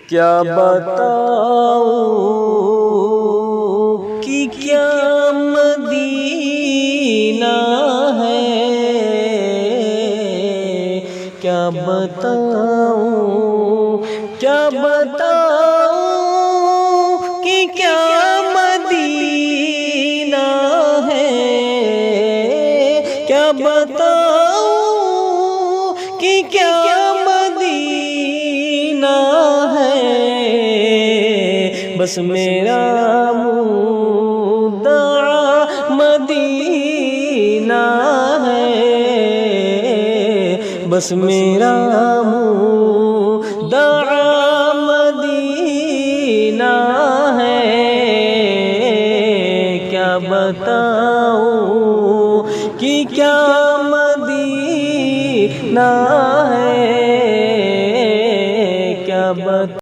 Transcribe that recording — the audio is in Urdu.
کیا بتاؤں کہ کیا مدینہ ہے، کیا بتاؤں کہ کیا مدینہ ہے، کیا بتاؤں کہ کیا مدینہ ہے، بس میرا مدعا مدینہ ہے، بس میرا مدعا مدینہ ہے، کیا بتاؤں کہ کیا مدینہ